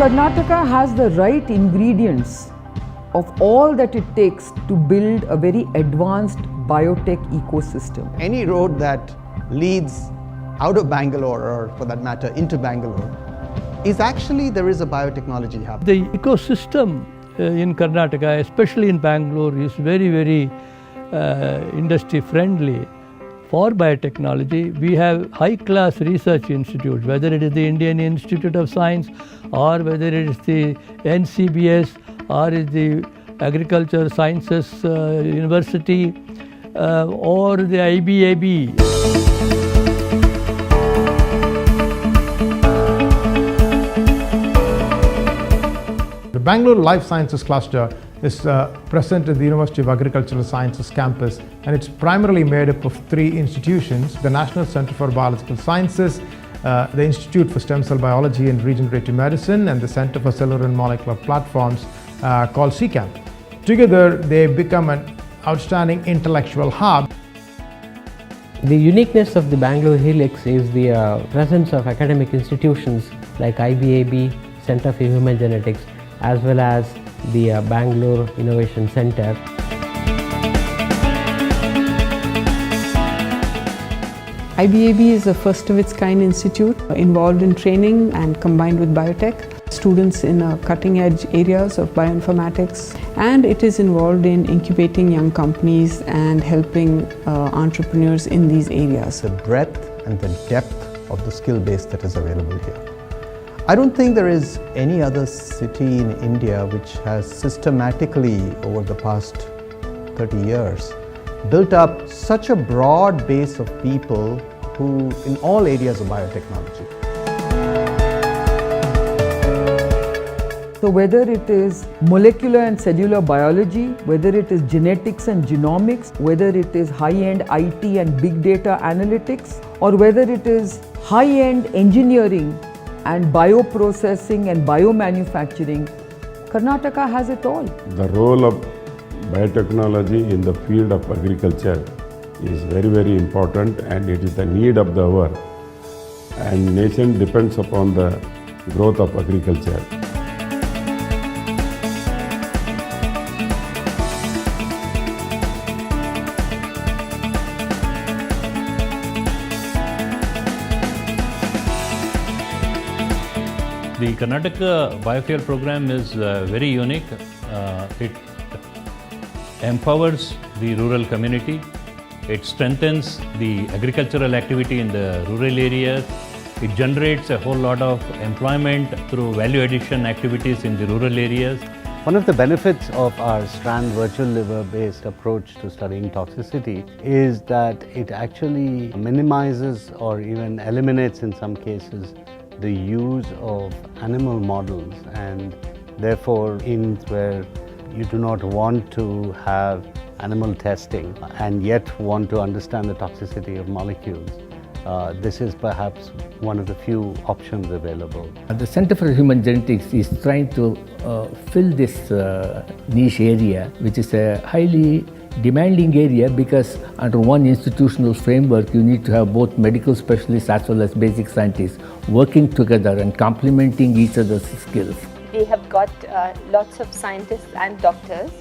Karnataka has the right ingredients of all that it takes to build a very advanced biotech ecosystem. Any road that leads out of Bangalore, or for that matter into Bangalore, is actually, there is a biotechnology hub. The ecosystem in Karnataka, especially in Bangalore, is very industry friendly. For biotechnology, we have high-class research institutes, whether it is the Indian Institute of Science, or whether it is the NCBS, or is the Agriculture Sciences University, or the IBAB. The Bangalore Life Sciences Cluster is present at the University of Agricultural Sciences campus, and it's primarily made up of three institutions: the National Center for Biological Sciences, the Institute for Stem Cell Biology and Regenerative Medicine, and the Center for Cellular and Molecular Platforms called CCAMP. Together, they become an outstanding intellectual hub. The uniqueness of the Bangalore Helix is the presence of academic institutions like IBAB, Center for Human Genetics, as well as the Bangalore Innovation Center. IBAB is a first of its kind institute involved in training and combined with biotech students in cutting edge areas of bioinformatics, and it is involved in incubating young companies and helping entrepreneurs in these areas. The breadth and the depth of the skill base that is available here. I don't think there is any other city in India which has systematically, over the past 30 years, built up such a broad base of people who, in all areas of biotechnology. So whether it is molecular and cellular biology, whether it is genetics and genomics, whether it is high-end IT and big data analytics, or whether it is high-end engineering and bioprocessing and biomanufacturing, Karnataka has it all. The role of biotechnology in the field of agriculture is very important, and it is the need of the hour, and nation depends upon the growth of agriculture. The Karnataka Biofuel Program is very unique. It empowers the rural community. It strengthens the agricultural activity in the rural areas. It generates a whole lot of employment through value addition activities in the rural areas. One of the benefits of our Strand virtual liver based approach to studying toxicity is that it actually minimizes or even eliminates in some cases the use of animal models, and therefore in where you do not want to have animal testing and yet want to understand the toxicity of molecules. This is perhaps one of the few options available. The Center for Human Genetics is trying to fill this niche area, which is a highly demanding area, because under one institutional framework you need to have both medical specialists as well as basic scientists working together and complementing each other's skills. We have got lots of scientists and doctors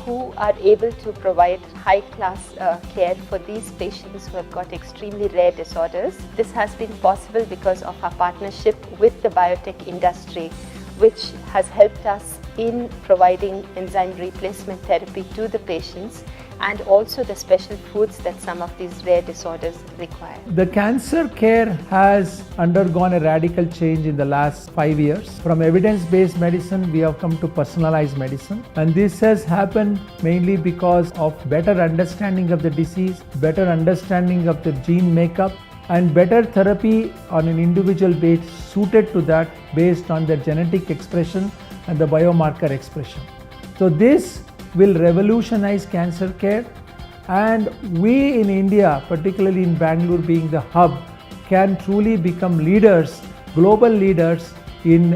who are able to provide high-class care for these patients who have got extremely rare disorders. This has been possible because of our partnership with the biotech industry, which has helped us in providing enzyme replacement therapy to the patients and also the special foods that some of these rare disorders require. The cancer care has undergone a radical change in the last 5 years. From evidence-based medicine, we have come to personalized medicine. And this has happened mainly because of better understanding of the disease, better understanding of the gene makeup, and better therapy on an individual base suited to that based on their genetic expression and the biomarker expression. So this will revolutionize cancer care, and we in India, particularly in Bangalore being the hub, can truly become leaders, global leaders in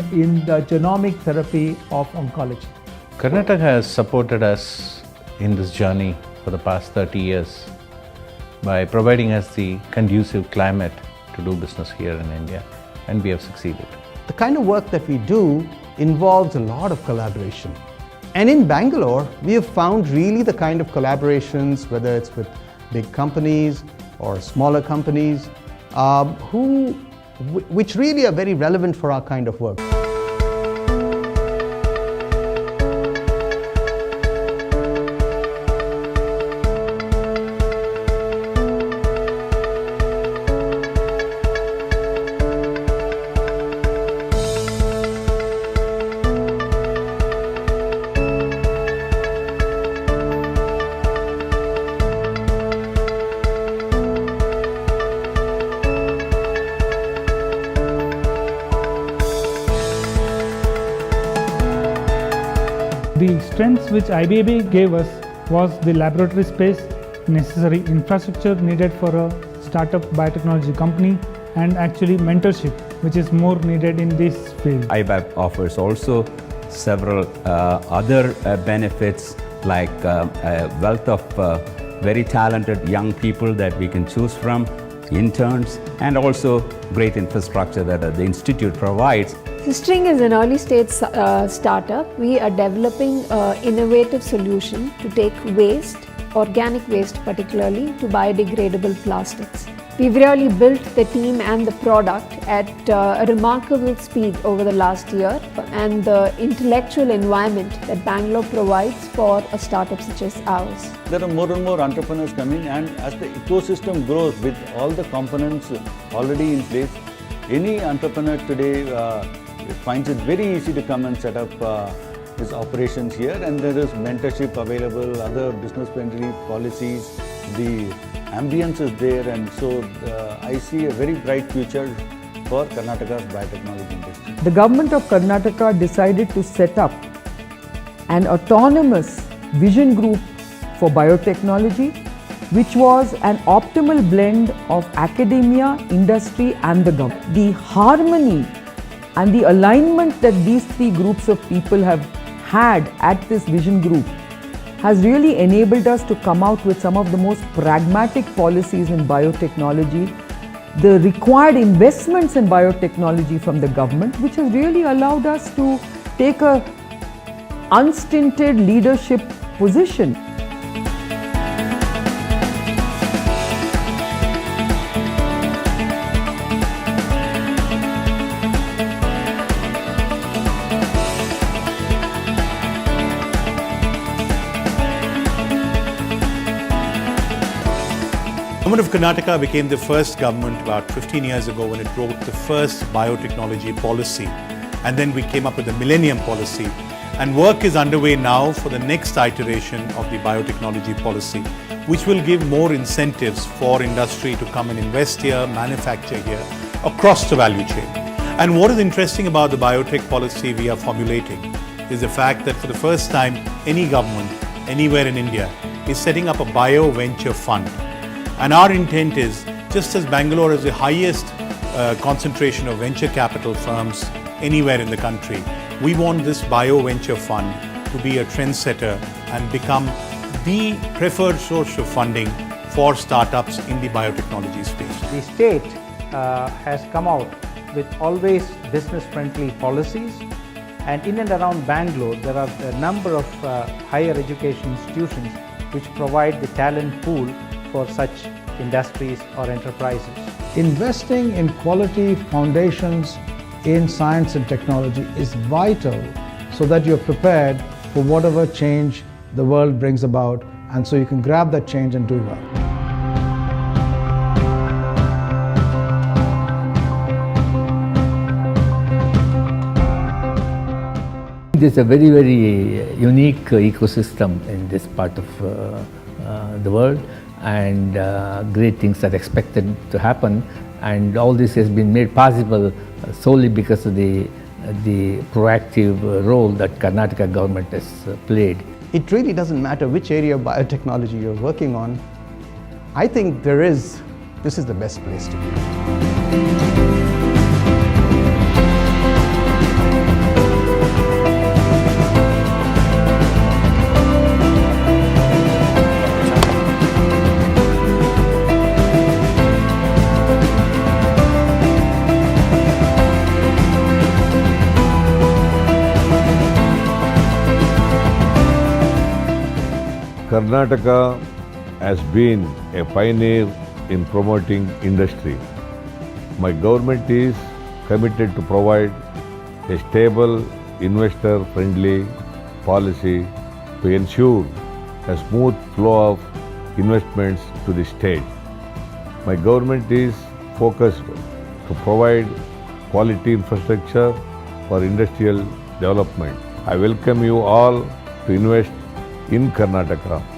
the genomic therapy of oncology. Karnataka has supported us in this journey for the past 30 years by providing us the conducive climate to do business here in India, and we have succeeded. The kind of work that we do involves a lot of collaboration. And in Bangalore, we have found really the kind of collaborations, whether it's with big companies or smaller companies, which really are very relevant for our kind of work. The strengths which IBAB gave us was the laboratory space, necessary infrastructure needed for a startup biotechnology company, and actually mentorship, which is more needed in this field. IBAB offers also several other benefits like a wealth of very talented young people that we can choose from, interns, and also great infrastructure that the institute provides. String is an early stage startup. We are developing an innovative solution to take waste, organic waste particularly, to biodegradable plastics. We've really built the team and the product at a remarkable speed over the last year, and the intellectual environment that Bangalore provides for a startup such as ours. There are more and more entrepreneurs coming, and as the ecosystem grows with all the components already in place, any entrepreneur today finds it very easy to come and set up his operations here, and there is mentorship available, other business-friendly policies, the ambience is there, and so I see a very bright future for Karnataka's biotechnology industry. The government of Karnataka decided to set up an autonomous vision group for biotechnology, which was an optimal blend of academia, industry and the government. The harmony and the alignment that these three groups of people have had at this vision group has really enabled us to come out with some of the most pragmatic policies in biotechnology, the required investments in biotechnology from the government, which has really allowed us to take a unstinted leadership position. The government of Karnataka became the first government about 15 years ago when it wrote the first biotechnology policy, and then we came up with the Millennium Policy, and work is underway now for the next iteration of the biotechnology policy, which will give more incentives for industry to come and invest here, manufacture here, across the value chain. And what is interesting about the biotech policy we are formulating is the fact that for the first time, any government, anywhere in India, is setting up a bio-venture fund. And our intent is, just as Bangalore has the highest concentration of venture capital firms anywhere in the country, we want this bio-venture fund to be a trendsetter and become the preferred source of funding for startups in the biotechnology space. The state has come out with always business-friendly policies, and in and around Bangalore there are a number of higher education institutions which provide the talent pool for such industries or enterprises. Investing in quality foundations in science and technology is vital so that you're prepared for whatever change the world brings about, and so you can grab that change and do well. There's a very, very unique ecosystem in this part of the world, and great things are expected to happen, and all this has been made possible solely because of the proactive role that Karnataka government has played. It really doesn't matter which area of biotechnology you're working on. I think this is the best place to be. Karnataka has been a pioneer in promoting industry. My government is committed to provide a stable, investor-friendly policy to ensure a smooth flow of investments to the state. My government is focused to provide quality infrastructure for industrial development. I welcome you all to invest in Karnataka.